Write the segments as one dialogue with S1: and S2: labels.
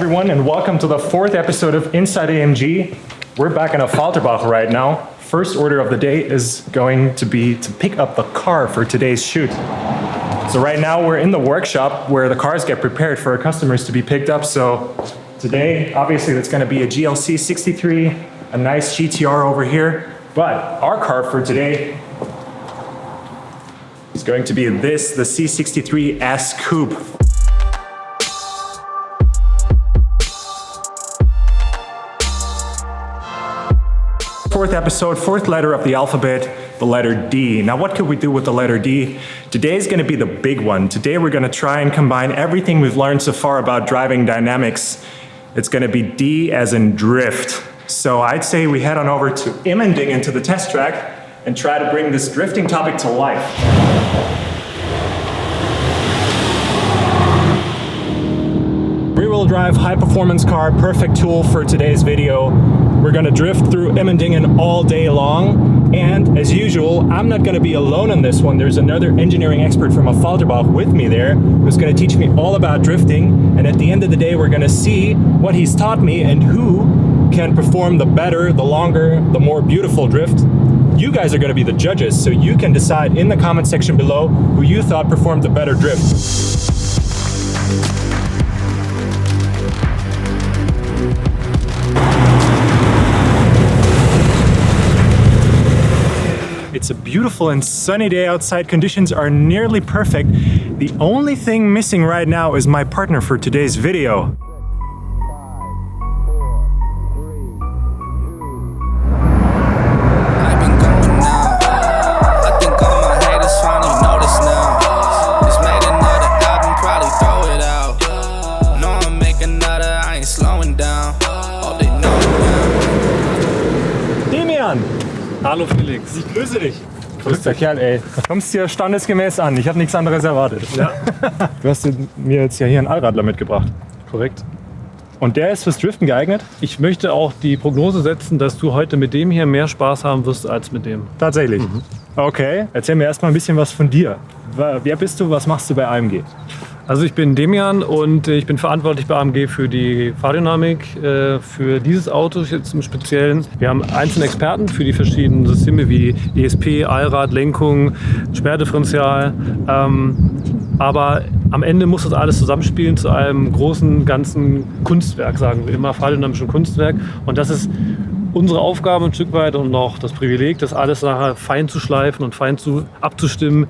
S1: everyone, and welcome to the 4th episode of Inside AMG. We're back in a Falterbach right now. First order of the day is going to be to pick up the car for today's shoot. So right now we're in the workshop where the cars get prepared for our customers to be picked up. So today, obviously, that's going to be a GLC 63, a nice GTR over here. But our car for today is going to be the C63 S Coupe. Fourth episode, fourth letter of the alphabet, the letter D. Now what could we do with the letter D? Today is going to be the big one. Today we're going to try and combine everything we've learned so far about driving dynamics. It's going to be D as in drift. So I'd say we head on over to Immendingen to the test track and try to bring this drifting topic to life. Rear-wheel drive, high-performance car, perfect tool for today's video. We're gonna drift through Immendingen all day long, and as usual, I'm not gonna be alone on this one. There's another engineering expert from a Falterbach with me there who's gonna teach me all about drifting, and at the end of the day, we're gonna see what he's taught me and who can perform the better, the longer, the more beautiful drift. You guys are gonna be the judges, so you can decide in the comment section below who you thought performed the better drift. It's a beautiful and sunny day outside. Conditions are nearly perfect. The only thing missing right now is my partner for today's video.
S2: Hallo Felix.
S1: Ich grüße dich. Grüßer Kerl, ey. Du kommst hier standesgemäß an. Ich habe nichts anderes erwartet.
S2: Ja.
S1: Du hast mir jetzt ja hier einen Allradler mitgebracht.
S2: Korrekt.
S1: Und der ist fürs Driften geeignet?
S2: Ich möchte auch die Prognose setzen, dass du heute mit dem hier mehr Spaß haben wirst als mit dem.
S1: Tatsächlich? Mhm. Okay. Erzähl mir erstmal ein bisschen was von dir. Wer bist du? Was machst du bei AMG?
S2: Also ich bin Demian und ich bin verantwortlich bei AMG für die Fahrdynamik, für dieses Auto jetzt im Speziellen. Wir haben einzelne Experten für die verschiedenen Systeme wie ESP, Allrad, Lenkung, Sperrdifferential. Aber am Ende muss das alles zusammenspielen zu einem großen, ganzen Kunstwerk, sagen wir immer, fahrdynamischen Kunstwerk. Und das ist unsere Aufgabe ein Stück weit und auch das Privileg, das alles nachher fein zu schleifen und fein abzustimmen.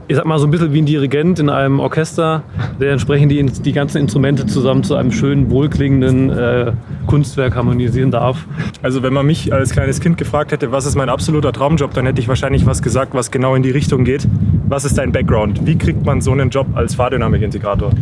S2: Ich sag mal so ein bisschen wie ein Dirigent in einem Orchester, der entsprechend die ganzen Instrumente zusammen zu einem schönen, wohlklingenden Kunstwerk harmonisieren darf.
S1: Also wenn man mich als kleines Kind gefragt hätte, was ist mein absoluter Traumjob, dann hätte ich wahrscheinlich was gesagt, was genau in die Richtung geht. Was ist dein Background? Wie kriegt man so einen Job als Fahrdynamikintegrator?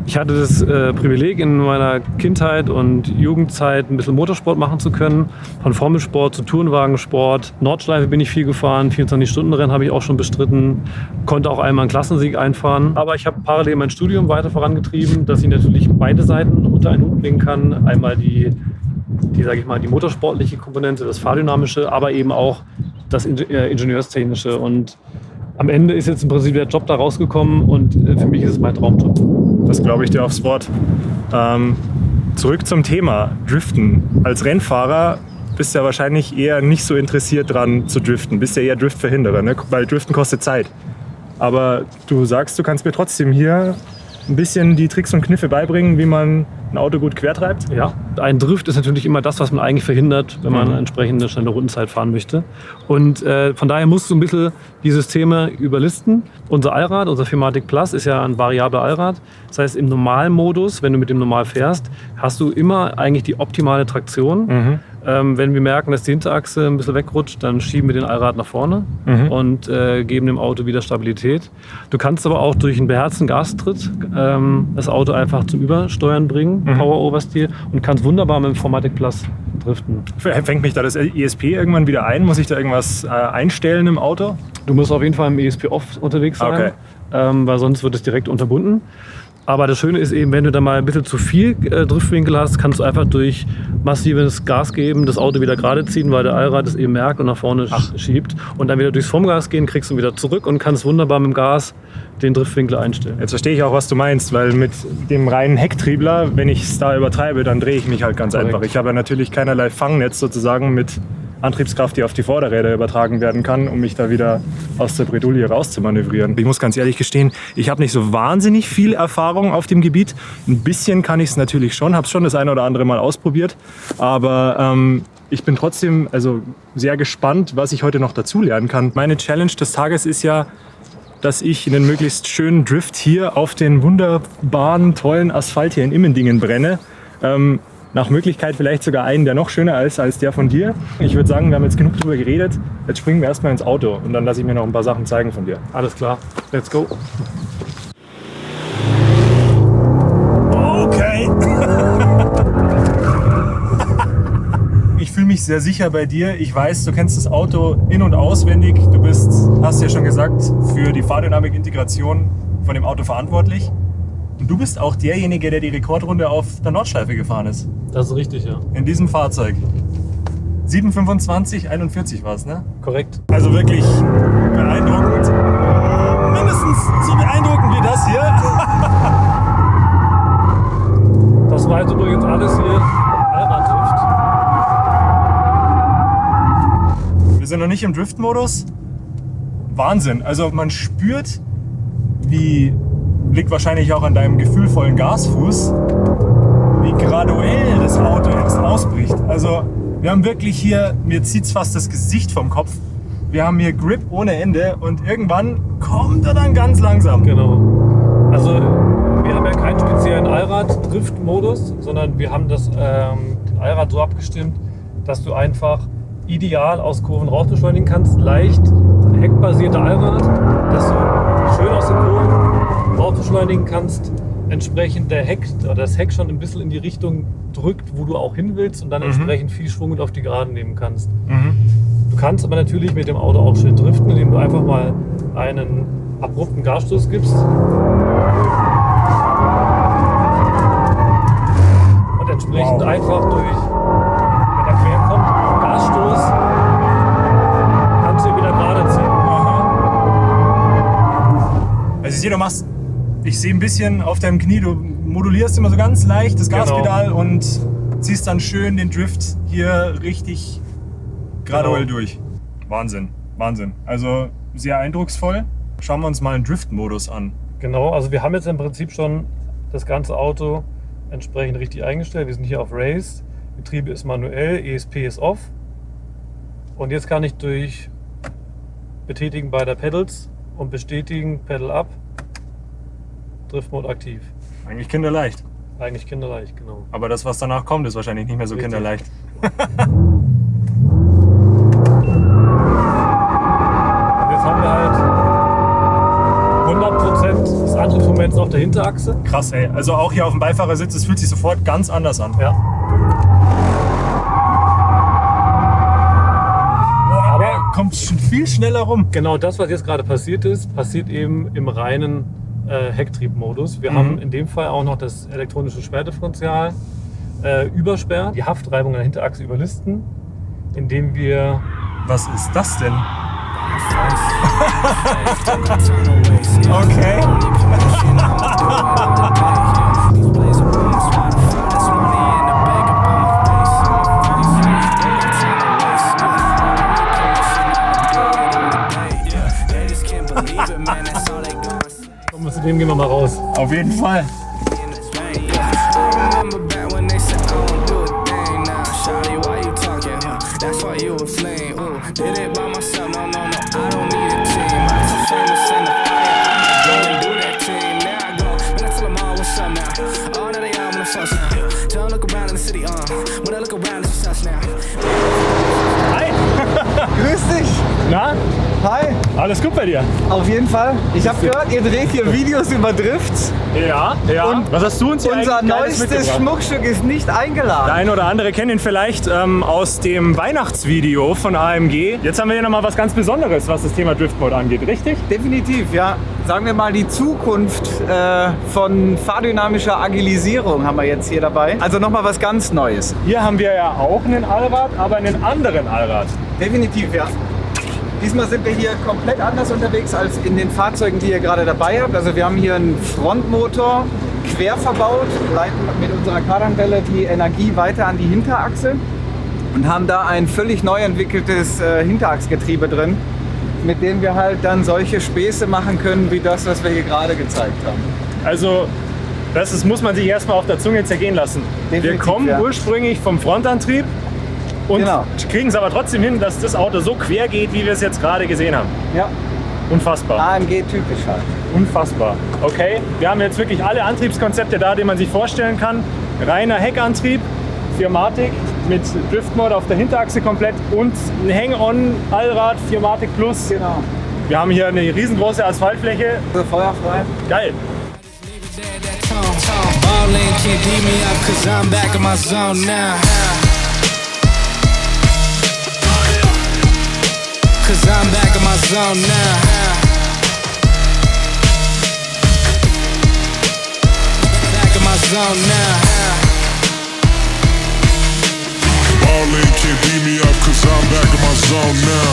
S2: Ich hatte das Privileg, in meiner Kindheit und Jugendzeit ein bisschen Motorsport machen zu können. Von Formelsport zu Tourenwagensport. Nordschleife bin ich viel gefahren, 24-Stunden-Rennen habe ich auch schon bestritten. Konnte auch einmal einen Klassensieg einfahren. Aber ich habe parallel mein Studium weiter vorangetrieben, dass ich natürlich beide Seiten unter einen Hut bringen kann. Einmal die motorsportliche Komponente, das Fahrdynamische, aber eben auch das Ingenieurstechnische. Und am Ende ist jetzt im Prinzip der Job da rausgekommen und für mich ist es mein Traumjob.
S1: Das glaube ich dir aufs Wort. Zurück zum Thema Driften. Als Rennfahrer bist du ja wahrscheinlich eher nicht so interessiert dran zu driften. Bist ja eher Driftverhinderer, ne? Weil Driften kostet Zeit. Aber du sagst, du kannst mir trotzdem hier ein bisschen die Tricks und Kniffe beibringen, wie man ein Auto gut quertreibt?
S2: Ja, ein Drift ist natürlich immer das, was man eigentlich verhindert, wenn man entsprechend eine schnelle Rundenzeit fahren möchte. Und von daher musst du ein bisschen die Systeme überlisten. Unser Allrad, unser Firmatic Plus, ist ja ein variabler Allrad. Das heißt, im Normalmodus, wenn du mit dem Normal fährst, hast du immer eigentlich die optimale Traktion. Wenn wir merken, dass die Hinterachse ein bisschen wegrutscht, dann schieben wir den Allrad nach vorne und geben dem Auto wieder Stabilität. Du kannst aber auch durch einen beherzten Gastritt das Auto einfach zum Übersteuern bringen, Power Oversteer, und kannst wunderbar mit dem Formatic Plus driften.
S1: Fängt mich da das ESP irgendwann wieder ein? Muss ich da irgendwas einstellen im Auto?
S2: Du musst auf jeden Fall im ESP Off unterwegs sein, weil sonst wird es direkt unterbunden. Aber das Schöne ist eben, wenn du da mal ein bisschen zu viel Driftwinkel hast, kannst du einfach durch massives Gas geben, das Auto wieder gerade ziehen, weil der Allrad es eben merkt und nach vorne schiebt. Und dann wieder durchs Vollgas gehen, kriegst du wieder zurück und kannst wunderbar mit dem Gas den Driftwinkel einstellen.
S1: Jetzt verstehe ich auch, was du meinst, weil mit dem reinen Hecktriebler, wenn ich es da übertreibe, dann drehe ich mich halt ganz einfach. Ich habe ja natürlich keinerlei Fangnetz sozusagen mit Antriebskraft, die auf die Vorderräder übertragen werden kann, um mich da wieder aus der Bredouille rauszumanövrieren. Ich muss ganz ehrlich gestehen, ich habe nicht so wahnsinnig viel Erfahrung auf dem Gebiet. Ein bisschen kann ich es natürlich schon, habe es schon das eine oder andere Mal ausprobiert, aber ich bin trotzdem sehr gespannt, was ich heute noch dazulernen kann. Meine Challenge des Tages ist ja, dass ich einen möglichst schönen Drift hier auf den wunderbaren, tollen Asphalt hier in Immendingen brenne. Nach Möglichkeit vielleicht sogar einen, der noch schöner ist als der von dir. Ich würde sagen, wir haben jetzt genug drüber geredet. Jetzt springen wir erstmal ins Auto und dann lasse ich mir noch ein paar Sachen zeigen von dir.
S2: Alles klar, let's go.
S1: Okay. Ich fühle mich sehr sicher bei dir. Ich weiß, du kennst das Auto in- und auswendig. Du hast ja schon gesagt, für die Fahrdynamik-Integration von dem Auto verantwortlich. Und du bist auch derjenige, der die Rekordrunde auf der Nordschleife gefahren ist.
S2: Das ist richtig, ja.
S1: In diesem Fahrzeug. 7:25:41 war es, ne?
S2: Korrekt.
S1: Also wirklich beeindruckend. Mindestens so beeindruckend wie das hier.
S2: Das war jetzt übrigens alles hier Allraddrift.
S1: Wir sind noch nicht im Drift-Modus. Wahnsinn. Also man spürt, liegt wahrscheinlich auch an deinem gefühlvollen Gasfuß, wie graduell das Auto erst ausbricht. Also wir haben wirklich hier, mir zieht's fast das Gesicht vom Kopf. Wir haben hier Grip ohne Ende und irgendwann kommt er dann ganz langsam.
S2: Genau. Also wir haben ja keinen speziellen Allrad-Drift-Modus, sondern wir haben das Allrad so abgestimmt, dass du einfach ideal aus Kurven raus beschleunigen kannst. Leicht heckbasierte Allrad, dass du schön aus den Kurven raus beschleunigen kannst. Entsprechend das Heck schon ein bisschen in die Richtung drückt, wo du auch hin willst und dann entsprechend viel Schwung mit auf die Geraden nehmen kannst. Du kannst aber natürlich mit dem Auto auch schön driften, indem du einfach mal einen abrupten Gasstoß gibst. Und entsprechend einfach durch, wenn er quer kommt, Gasstoß, kannst du ihn wieder gerade ziehen.
S1: Also ich sehe ein bisschen auf deinem Knie, du modulierst immer so ganz leicht das Gaspedal und ziehst dann schön den Drift hier richtig graduell durch. Wahnsinn, Wahnsinn. Also sehr eindrucksvoll. Schauen wir uns mal einen Drift-Modus an.
S2: Genau, also wir haben jetzt im Prinzip schon das ganze Auto entsprechend richtig eingestellt. Wir sind hier auf Race, Getriebe ist manuell, ESP ist off. Und jetzt kann ich durch Betätigen beider Pedals und Bestätigen Pedal up, Driftmode aktiv.
S1: Eigentlich kinderleicht.
S2: Eigentlich kinderleicht, genau.
S1: Aber das, was danach kommt, ist wahrscheinlich nicht mehr so
S2: Richtig.
S1: kinderleicht.
S2: Jetzt haben wir halt 100% des Antriebsmoments auf der Hinterachse.
S1: Krass, ey. Also auch hier auf dem Beifahrersitz, es fühlt sich sofort ganz anders an.
S2: Ja.
S1: Aber er kommt schon viel schneller rum.
S2: Genau das, was jetzt gerade passiert ist, passiert eben im reinen Hecktriebmodus. Wir haben in dem Fall auch noch das elektronische Sperrdifferential übersperrt, die Haftreibung an der Hinterachse überlisten, indem wir...
S1: Was ist das denn? Okay.
S2: Zu dem gehen wir mal raus.
S1: Auf jeden Fall. Hi. Grüß dich.
S2: Na?
S3: Hi,
S1: Alles gut bei dir?
S3: auf jeden Fall. Ich habe gehört, ihr dreht hier Videos über Drifts.
S1: Ja, ja.
S3: Und
S1: was hast du uns hier
S3: Unser
S1: eigentlich Geiles
S3: neuestes
S1: mitgebracht?
S3: Schmuckstück ist nicht eingeladen.
S1: Der eine oder andere kennt ihn vielleicht aus dem Weihnachtsvideo von AMG. Jetzt haben wir hier nochmal was ganz Besonderes, was das Thema Driftmode angeht, richtig?
S3: Definitiv, ja. Sagen wir mal, die Zukunft von fahrdynamischer Agilisierung haben wir jetzt hier dabei. Also nochmal was ganz Neues.
S1: Hier haben wir ja auch einen Allrad, aber einen anderen Allrad.
S3: Definitiv, ja. Diesmal sind wir hier komplett anders unterwegs als in den Fahrzeugen, die ihr gerade dabei habt. Also wir haben hier einen Frontmotor quer verbaut, leiten mit unserer Kardanwelle die Energie weiter an die Hinterachse und haben da ein völlig neu entwickeltes Hinterachsgetriebe drin, mit dem wir halt dann solche Späße machen können, wie das, was wir hier gerade gezeigt haben.
S1: Also, muss man sich erstmal auf der Zunge zergehen lassen. Wir
S3: Definitiv,
S1: kommen
S3: ja.
S1: ursprünglich vom Frontantrieb und
S3: Genau.
S1: kriegen es aber trotzdem hin, dass das Auto so quer geht, wie wir es jetzt gerade gesehen haben.
S3: Ja,
S1: Unfassbar.
S3: AMG-typisch halt.
S1: Unfassbar. Okay, wir haben jetzt wirklich alle Antriebskonzepte da, die man sich vorstellen kann. Reiner Heckantrieb, 4matic mit Driftmode auf der Hinterachse komplett und ein Hang-On-Allrad 4matic Plus.
S3: Genau.
S1: Wir haben hier eine riesengroße Asphaltfläche.
S3: Also feuerfrei.
S1: Geil.
S4: Ballin' can't beat me up 'cause I'm back in my zone now. 'Cause I'm back in my zone now. Back in my zone now.
S5: Ballin' can't beat me up 'cause I'm back in my zone now.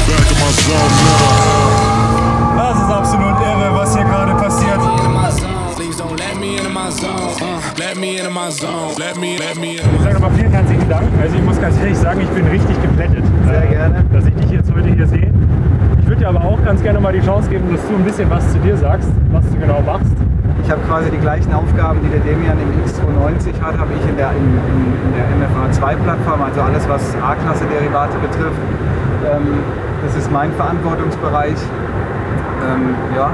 S5: Back in my zone now.
S1: Das ist absolut irre, was hier gerade passiert.
S4: In my zone. Please don't let me into my zone. Let me into my zone. Let me
S1: Ich sage nochmal vielen herzlichen Dank. Also ich muss ganz ehrlich sagen, ich bin richtig geplättet.
S3: Sehr gerne.
S1: Dass ich dich jetzt heute hier sehe. Ich würde dir aber auch ganz gerne mal die Chance geben, dass du ein bisschen was zu dir sagst, was du genau machst.
S3: Ich habe quasi die gleichen Aufgaben, die der Demian im X290 hat, habe ich in der MFA2-Plattform, also alles, was A-Klasse-Derivate betrifft. Das ist mein Verantwortungsbereich. Ja,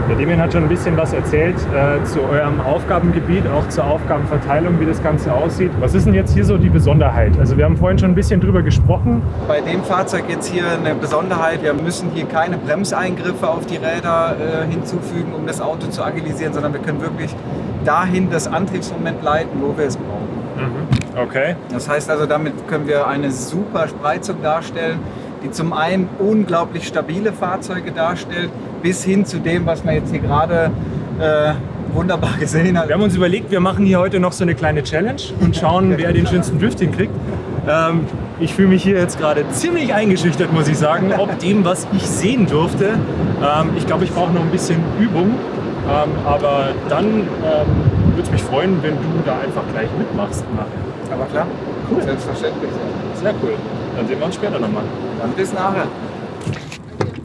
S1: Der Demian hat schon ein bisschen was erzählt zu eurem Aufgabengebiet, auch zur Aufgabenverteilung, wie das Ganze aussieht. Was ist denn jetzt hier so die Besonderheit? Also wir haben vorhin schon ein bisschen drüber gesprochen.
S3: bei dem Fahrzeug jetzt hier eine Besonderheit, wir müssen hier keine Bremseingriffe auf die Räder hinzufügen, um das Auto zu agilisieren, sondern wir können wirklich dahin das Antriebsmoment leiten, wo wir es brauchen.
S1: Okay.
S3: Das heißt also, damit können wir eine super Spreizung darstellen, die zum einen unglaublich stabile Fahrzeuge darstellt, bis hin zu dem, was man jetzt hier gerade wunderbar gesehen hat.
S1: Wir haben uns überlegt, wir machen hier heute noch so eine kleine Challenge und schauen, wer den schönsten Drift hinkriegt. Ich fühle mich hier jetzt gerade ziemlich eingeschüchtert, muss ich sagen, ob dem, was ich sehen durfte. Ich glaube, ich brauche noch ein bisschen Übung. Aber dann würde es mich freuen, wenn du da einfach gleich mitmachst nachher.
S3: Aber klar,
S1: Cool.
S3: selbstverständlich.
S1: Sehr cool. Dann sehen wir uns später nochmal.
S3: Dann bis nachher.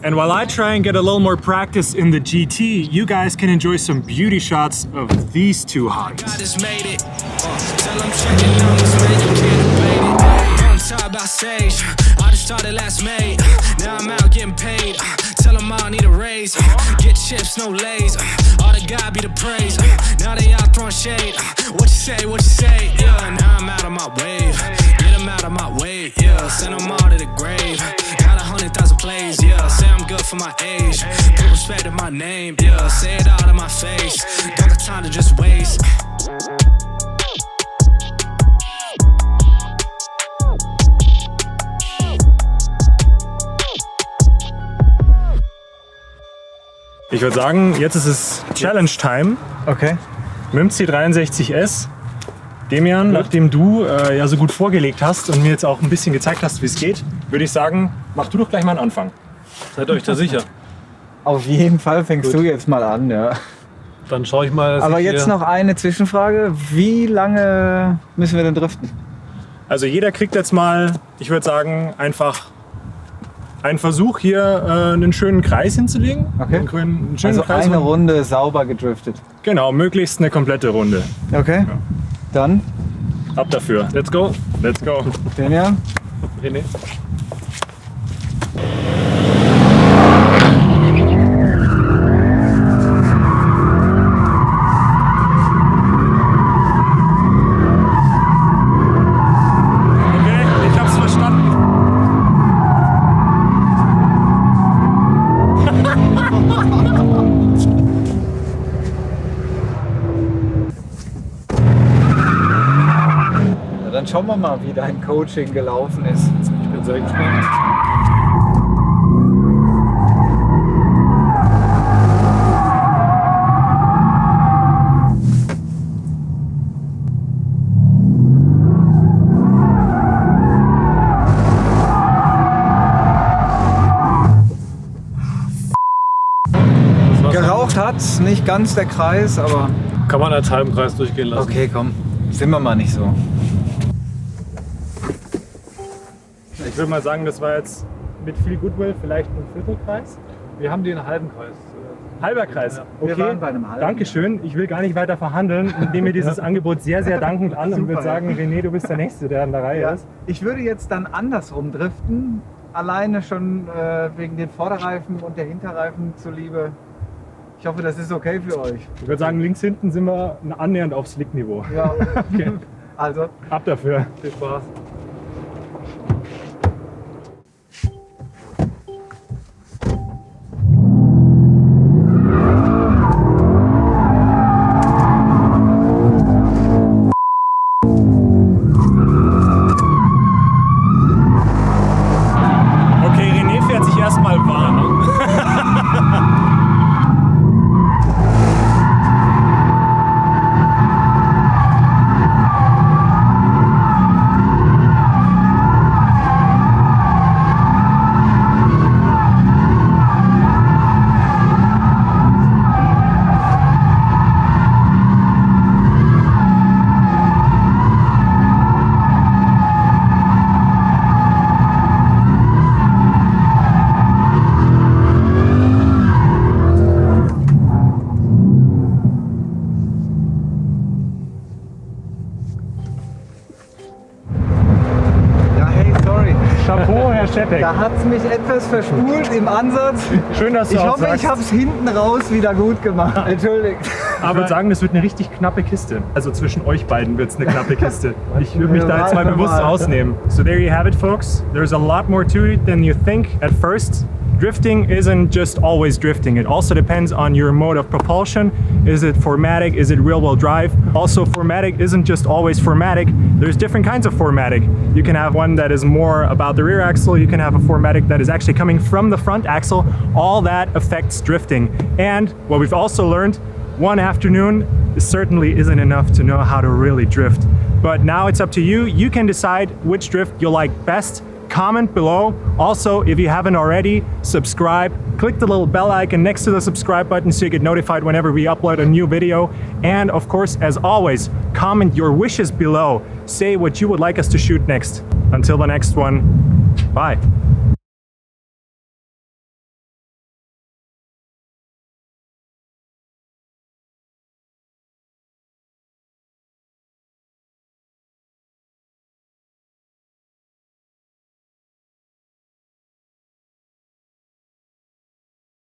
S1: And while I try and get a little more practice in the GT, you guys can enjoy some beauty shots of these two
S4: I
S1: hotties.
S4: just made it. Tell 'em checking numbers, man, you can't debate it. I'm tired about stage. I just started last May. Now I'm out getting paid. Tell 'em I need a raise. Get chips, no lays. All the God be the praise. Now they out throwing shade. What you say, what you say? Yeah, now I'm out of my wave. Get 'em out of my way, yeah. Send 'em all to the grave. Got 100,000 plays, yeah. Say I'm good for my age. Put respect in my name, yeah. Say it all to my face. Don't got time to just waste.
S1: Ich würde sagen, jetzt ist es Challenge Time
S3: Okay.
S1: mit dem C63S. Demian, nachdem du ja so gut vorgelegt hast und mir jetzt auch ein bisschen gezeigt hast, wie es geht, würde ich sagen, mach du doch gleich mal einen Anfang.
S2: Seid euch da sicher?
S3: Auf jeden Fall fängst du jetzt mal an, ja.
S2: Dann schaue ich mal. dass
S3: Aber
S2: ich
S3: jetzt
S2: hier-
S3: noch eine Zwischenfrage. Wie lange müssen wir denn driften?
S1: Also jeder kriegt jetzt mal, ich würde sagen, einfach einen Versuch, hier einen schönen Kreis hinzulegen.
S3: Okay.
S1: Einen schönen
S3: Also
S1: Kreis.
S3: eine Runde sauber gedriftet.
S1: Genau, möglichst eine komplette Runde.
S3: Okay. Dann,
S1: Ab dafür.
S2: Let's go.
S1: Let's go.
S3: Demian.
S2: René.
S3: Dann schauen wir mal, wie dein Coaching gelaufen ist.
S2: Ich bin sehr gespannt.
S3: Geraucht hat's, nicht ganz der Kreis, aber
S2: Kann man als halben Kreis durchgehen lassen.
S3: okay, komm, sind wir mal nicht so.
S1: Ich würde mal sagen, das war jetzt mit viel Goodwill vielleicht ein Viertelkreis.
S2: Wir haben den halben Kreis.
S1: Halber Kreis.
S2: Ja.
S3: Wir
S1: Okay,
S3: waren bei einem halben.
S1: Dankeschön. Ich will gar nicht weiter verhandeln. Ich nehme mir dieses Angebot sehr, sehr dankend an und würde
S3: Super,
S1: sagen, René, du bist der Nächste, der an der Reihe
S3: Ja,
S1: ist.
S3: ich würde jetzt dann andersrum driften, alleine schon wegen den Vorderreifen und der Hinterreifen zuliebe. Ich hoffe, das ist okay für euch.
S1: Ich würde sagen, links hinten sind wir annähernd auf Slick-Niveau.
S3: Ja,
S1: Okay.
S3: also
S1: Ab dafür.
S2: Viel Spaß.
S1: Okay, René fährt sich erstmal warm.
S3: ja, hey, sorry.
S1: Chapeau, Herr Schepek.
S3: Da hat es mich etwas verspult im Ansatz.
S1: Schön, dass du
S3: Ich
S1: auch
S3: hoffe,
S1: sagst.
S3: ich habe es hinten raus wieder gut gemacht. Entschuldigt.
S1: Ich würde sagen, das wird eine richtig knappe Kiste. Also zwischen euch beiden wird es eine knappe Kiste. Ich würde mich da jetzt mal bewusst rausnehmen. So there you have it, folks. There's a lot more to it than you think at first. Drifting isn't just always drifting. It also depends on your mode of propulsion. Is it 4MATIC? Is it rear-wheel drive? Also, 4MATIC isn't just always 4MATIC. There's different kinds of 4MATIC. You can have one that is more about the rear axle. You can have a 4MATIC that is actually coming from the front axle. All that affects drifting. And what we've also learned, one afternoon certainly isn't enough to know how to really drift. But now it's up to you. You can decide which drift you like best. Comment below. Also, if you haven't already, subscribe. Click the little bell icon next to the subscribe button so you get notified whenever we upload a new video. And of course, as always, comment your wishes below. Say what you would like us to shoot next. Until the next one, bye.